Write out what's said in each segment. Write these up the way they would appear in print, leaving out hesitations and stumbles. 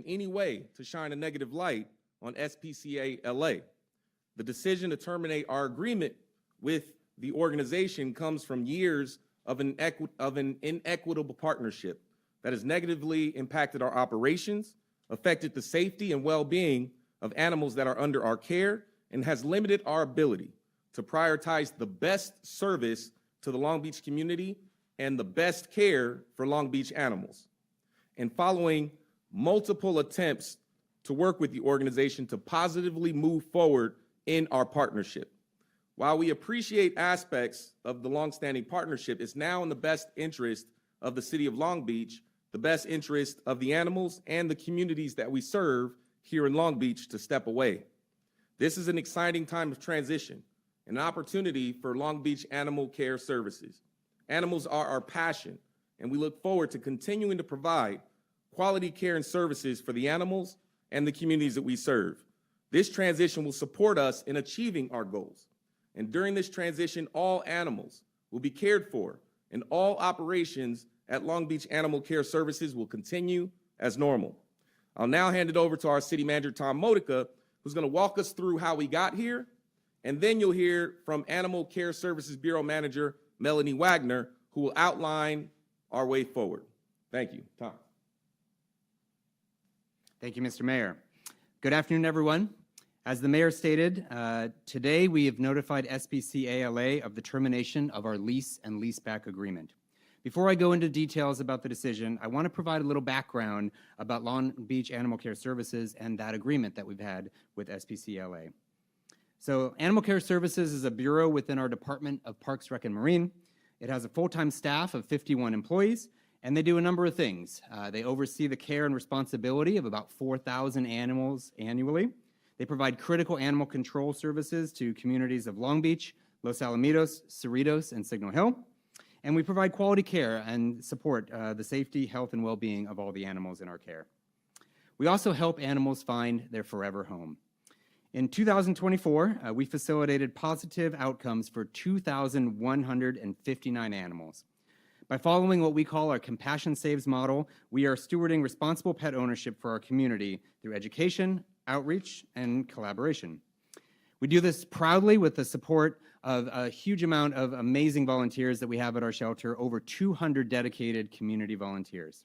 any way to shine a negative light on SPCA LA. The decision to terminate our agreement with the organization comes from years of an inequitable partnership that has negatively impacted our operations, affected the safety and well-being of animals that are under our care, and has limited our ability to prioritize the best service to the Long Beach community and the best care for Long Beach animals. And following multiple attempts to work with the organization to positively move forward in our partnership. While we appreciate aspects of the longstanding partnership, it's now in the best interest of the city of Long Beach, the best interest of the animals and the communities that we serve here in Long Beach to step away. This is an exciting time of transition, an opportunity for Long Beach Animal Care Services. Animals are our passion, and we look forward to continuing to provide quality care and services for the animals and the communities that we serve. This transition will support us in achieving our goals. And during this transition, all animals will be cared for, and all operations at Long Beach Animal Care Services will continue as normal. I'll now hand it over to our city manager, Tom Modica, who's going to walk us through how we got here, and then you'll hear from Animal Care Services Bureau Manager Melanie Wagner, who will outline our way forward. Thank you. Tom. Thank you, Mr. Mayor. Good afternoon, everyone. As the mayor stated, today we have notified SPCA-LA of the termination of our lease and leaseback agreement. Before I go into details about the decision, I want to provide a little background about Long Beach Animal Care Services and that agreement that we've had with SPCA-LA. So Animal Care Services is a bureau within our Department of Parks, Rec, and Marine. It has a full-time staff of 51 employees, and they do a number of things. They oversee the care and responsibility of about 4,000 animals annually. They provide critical animal control services to communities of Long Beach, Los Alamitos, Cerritos, and Signal Hill. And we provide quality care and support the safety, health, and well-being of all the animals in our care. We also help animals find their forever home. In 2024, we facilitated positive outcomes for 2,159 animals. By following what we call our Compassion Saves model, we are stewarding responsible pet ownership for our community through education, outreach, and collaboration. We do this proudly with the support of a huge amount of amazing volunteers that we have at our shelter, over 200 dedicated community volunteers.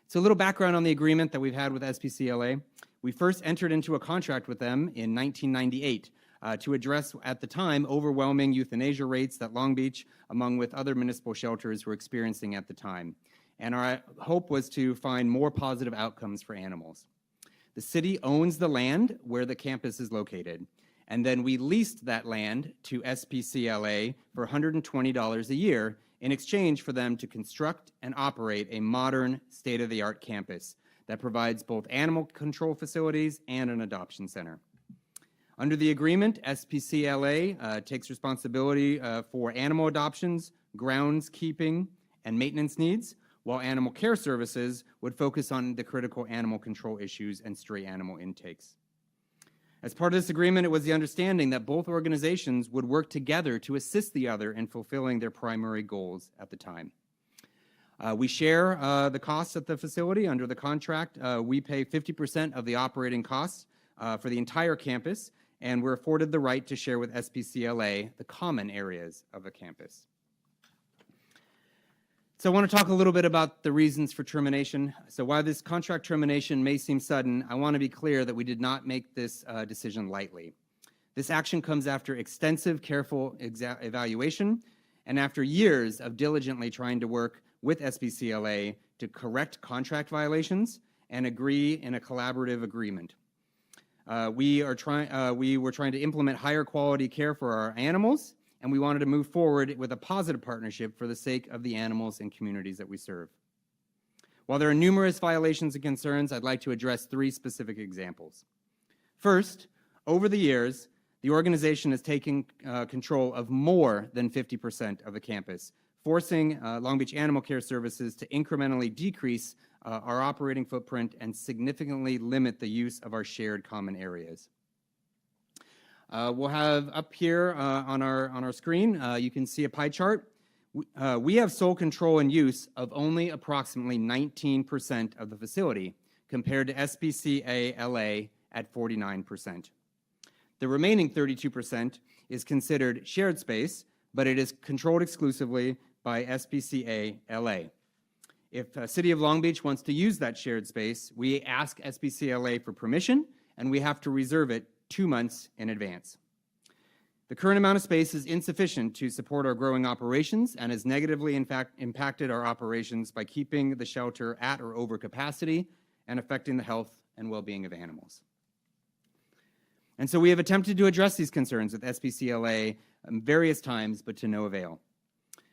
So a little background on the agreement that we've had with SPCA-LA. We first entered into a contract with them in 1998 to address, at the time, overwhelming euthanasia rates that Long Beach, along with other municipal shelters, were experiencing at the time. And our hope was to find more positive outcomes for animals. The city owns the land where the campus is located, and then we leased that land to SPCA-LA for $120 a year in exchange for them to construct and operate a modern, state-of-the-art campus that provides both animal control facilities and an adoption center. Under the agreement, SPCA-LA takes responsibility for animal adoptions, groundskeeping, and maintenance needs, while Animal Care Services would focus on the critical animal control issues and stray animal intakes. As part of this agreement, it was the understanding that both organizations would work together to assist the other in fulfilling their primary goals at the time. We share the costs at the facility. Under the contract, we pay 50% of the operating costs for the entire campus, and we're afforded the right to share with SPCA-LA the common areas of the campus. So I want to talk a little bit about the reasons for termination. So while this contract termination may seem sudden, I want to be clear that we did not make this decision lightly. This action comes after extensive, careful evaluation and after years of diligently trying to work with SPCA-LA to correct contract violations and agree in a collaborative agreement. We were trying to implement higher quality care for our animals, and we wanted to move forward with a positive partnership for the sake of the animals and communities that we serve. While there are numerous violations and concerns, I'd like to address 3 specific examples. First, over the years, the organization has taken control of more than 50% of the campus, forcing Long Beach Animal Care Services to incrementally decrease our operating footprint and significantly limit the use of our shared common areas. We'll have up here on our screen, you can see a pie chart. We have sole control and use of only approximately 19% of the facility, compared to SPCA LA at 49%. The remaining 32% is considered shared space, but it is controlled exclusively by SPCA LA. If City of Long Beach wants to use that shared space, we ask SPCA LA for permission, and we have to reserve it 2 months in advance. The current amount of space is insufficient to support our growing operations and has negatively, in fact, impacted our operations by keeping the shelter at or over capacity and affecting the health and well-being of animals. And so we have attempted to address these concerns with SPCLA various times, but to no avail.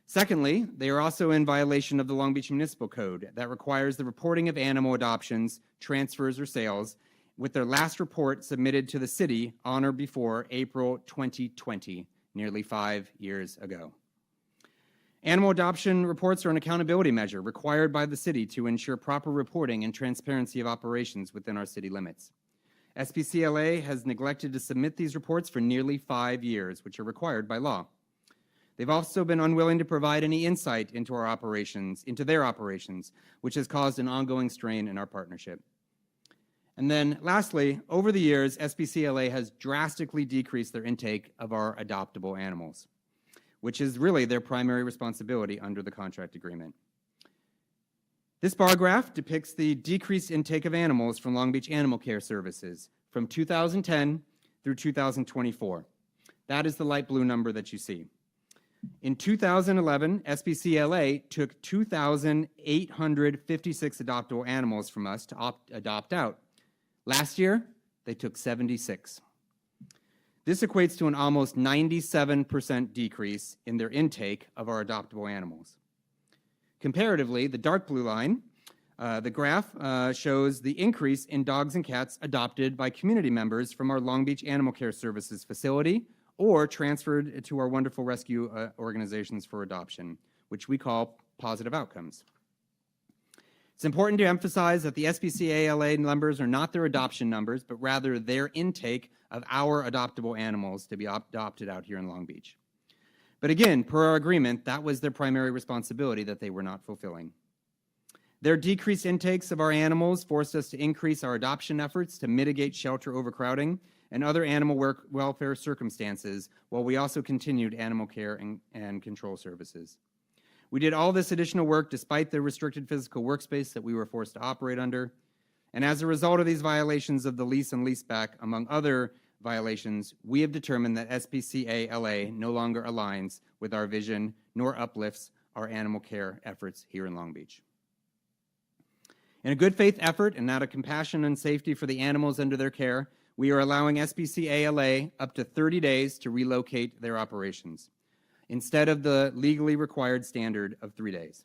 Secondly, they are also in violation of the Long Beach Municipal Code that requires the reporting of animal adoptions, transfers, or sales, with their last report submitted to the city on or before April 2020, nearly 5 years ago. Animal adoption reports are an accountability measure required by the city to ensure proper reporting and transparency of operations within our city limits. SPCLA has neglected to submit these reports for nearly 5 years, which are required by law. They've also been unwilling to provide any insight into their operations, which has caused an ongoing strain in our partnership. And then lastly, over the years, SPCLA has drastically decreased their intake of our adoptable animals, which is really their primary responsibility under the contract agreement. This bar graph depicts the decreased intake of animals from Long Beach Animal Care Services from 2010 through 2024. That is the light blue number that you see. In 2011, SPCLA took 2,856 adoptable animals from us to adopt out. Last year, they took 76. This equates to an almost 97% decrease in their intake of our adoptable animals. Comparatively, the dark blue line, the graph shows the increase in dogs and cats adopted by community members from our Long Beach Animal Care Services facility or transferred to our wonderful rescue organizations for adoption, which we call positive outcomes. It's important to emphasize that the SPCA-LA numbers are not their adoption numbers, but rather their intake of our adoptable animals to be adopted out here in Long Beach. But again, per our agreement, that was their primary responsibility that they were not fulfilling. Their decreased intakes of our animals forced us to increase our adoption efforts to mitigate shelter overcrowding and other animal welfare circumstances, while we also continued animal care and control services. We did all this additional work despite the restricted physical workspace that we were forced to operate under. And as a result of these violations of the lease and leaseback, among other violations, we have determined that SPCA-LA no longer aligns with our vision nor uplifts our animal care efforts here in Long Beach. In a good faith effort and out of compassion and safety for the animals under their care, we are allowing SPCA-LA up to 30 days to relocate their operations, instead of the legally required standard of 3 days.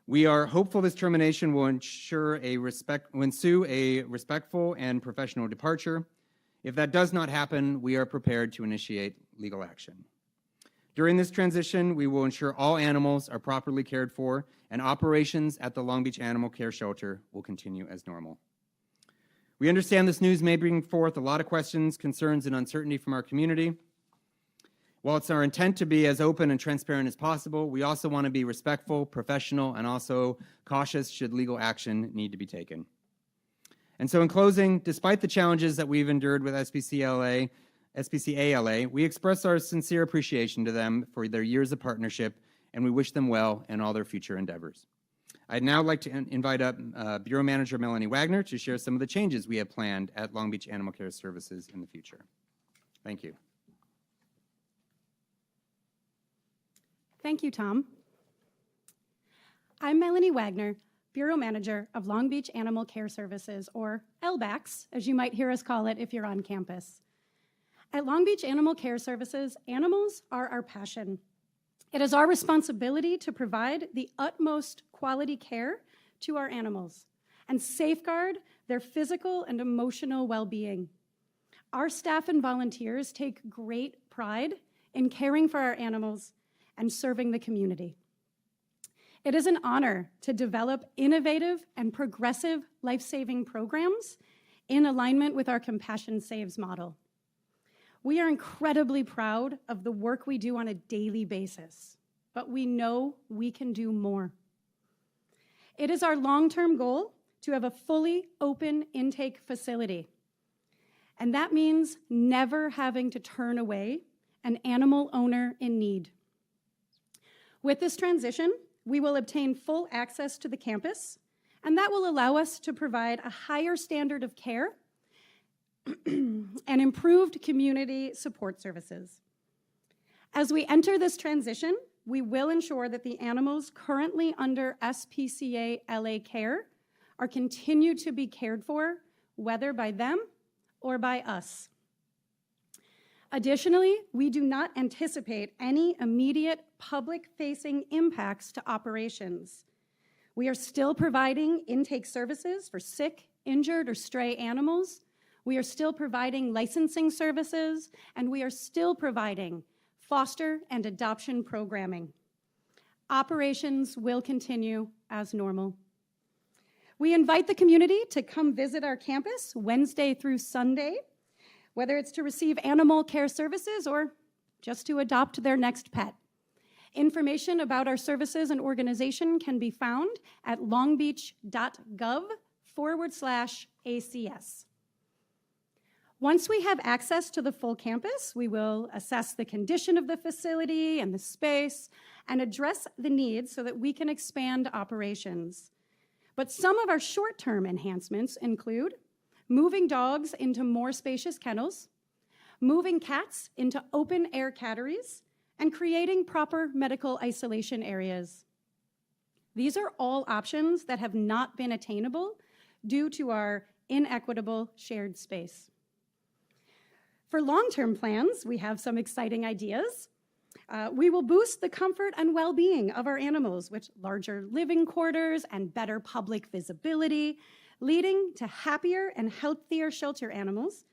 We are hopeful this termination will ensue a respectful and professional departure. If that does not happen, we are prepared to initiate legal action. During this transition, we will ensure all animals are properly cared for and operations at the Long Beach Animal Care Shelter will continue as normal. We understand this news may bring forth a lot of questions, concerns, and uncertainty from our community. While it's our intent to be as open and transparent as possible, we also want to be respectful, professional, and also cautious should legal action need to be taken. And so in closing, despite the challenges that we've endured with SPCA-LA, we express our sincere appreciation to them for their years of partnership, and we wish them well in all their future endeavors. I'd now like to invite up Bureau Manager Melanie Wagner to share some of the changes we have planned at Long Beach Animal Care Services in the future. Thank you. Thank you, Tom. I'm Melanie Wagner, Bureau Manager of Long Beach Animal Care Services, or LBACS, as you might hear us call it if you're on campus. At Long Beach Animal Care Services, animals are our passion. It is our responsibility to provide the utmost quality care to our animals and safeguard their physical and emotional well-being. Our staff and volunteers take great pride in caring for our animals and serving the community. It is an honor to develop innovative and progressive life-saving programs in alignment with our Compassion Saves model. We are incredibly proud of the work we do on a daily basis, but we know we can do more. It is our long-term goal to have a fully open intake facility. And that means never having to turn away an animal owner in need. With this transition, we will obtain full access to the campus, and that will allow us to provide a higher standard of care and improved community support services. As we enter this transition, we will ensure that the animals currently under SPCA LA care are continued to be cared for, whether by them or by us. Additionally, we do not anticipate any immediate public-facing impacts to operations. We are still providing intake services for sick, injured, or stray animals. We are still providing licensing services, and we are still providing foster and adoption programming. Operations will continue as normal. We invite the community to come visit our campus Wednesday through Sunday, whether it's to receive animal care services or just to adopt their next pet. Information about our services and organization can be found at longbeach.gov/ACS. Once we have access to the full campus, we will assess the condition of the facility and the space and address the needs so that we can expand operations. But some of our short-term enhancements include moving dogs into more spacious kennels, moving cats into open-air catteries, and creating proper medical isolation areas. These are all options that have not been attainable due to our inequitable shared space. For long-term plans, we have some exciting ideas. We will boost the comfort and well-being of our animals with larger living quarters and better public visibility, leading to happier and healthier shelter animals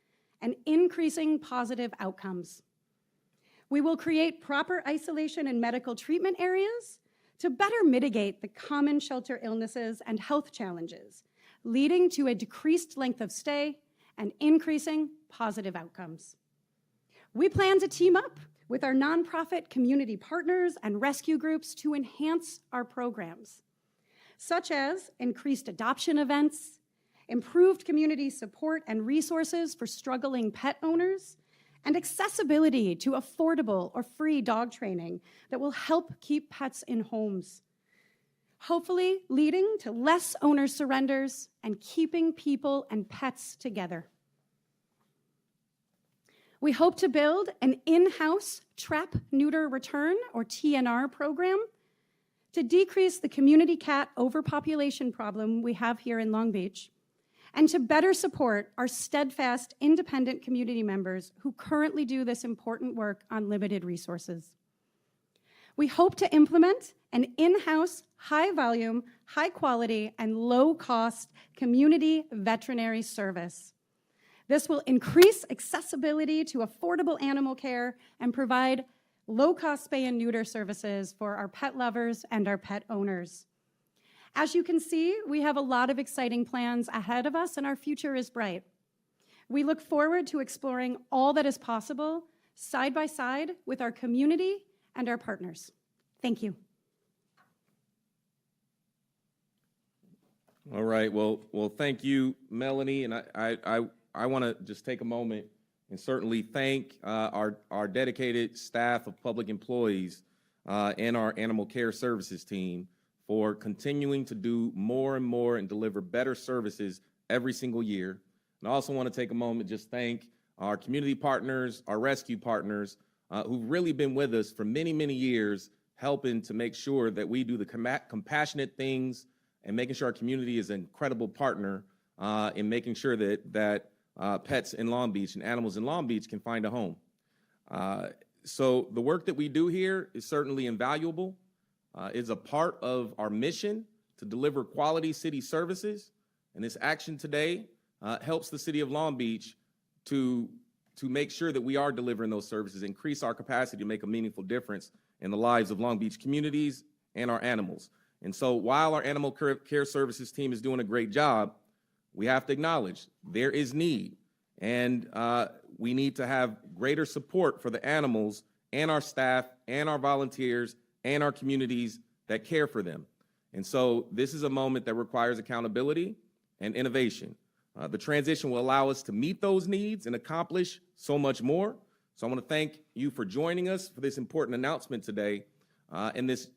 and increasing positive outcomes. We will create proper isolation and medical treatment areas to better mitigate the common shelter illnesses and health challenges, leading to a decreased length of stay and increasing positive outcomes. We plan to team up with our nonprofit community partners and rescue groups to enhance our programs, such as increased adoption events, improved community support and resources for struggling pet owners, and accessibility to affordable or free dog training that will help keep pets in homes, hopefully leading to less owner surrenders and keeping people and pets together. We hope to build an in-house trap, neuter, return, or TNR program to decrease the community cat overpopulation problem we have here in Long Beach, and to better support our steadfast, independent community members who currently do this important work on limited resources. We hope to implement an in-house, high-volume, high-quality, and low-cost community veterinary service. This will increase accessibility to affordable animal care and provide low-cost spay and neuter services for our pet lovers and our pet owners. As you can see, we have a lot of exciting plans ahead of us, and our future is bright. We look forward to exploring all that is possible side by side with our community and our partners. Thank you. All right. Well, thank you, Melanie. And I want to just take a moment and certainly thank our dedicated staff of public employees and our animal care services team for continuing to do more and more and deliver better services every single year. And I also want to take a moment just thank our community partners, our rescue partners, who've really been with us for many, many years, helping to make sure that we do the compassionate things and making sure our community is an incredible partner in making sure that pets in Long Beach and animals in Long Beach can find a home. So the work that we do here is certainly invaluable. It's a part of our mission to deliver quality city services, and this action today helps the city of Long Beach to make sure that we are delivering those services, increase our capacity to make a meaningful difference in the lives of Long Beach communities and our animals. And so while our animal care services team is doing a great job, we have to acknowledge there is need, and we need to have greater support for the animals and our staff and our volunteers and our communities that care for them. And so this is a moment that requires accountability. and innovation. The transition will allow us to meet those needs and accomplish so much more. So I want to thank you for joining us for this important announcement today. And this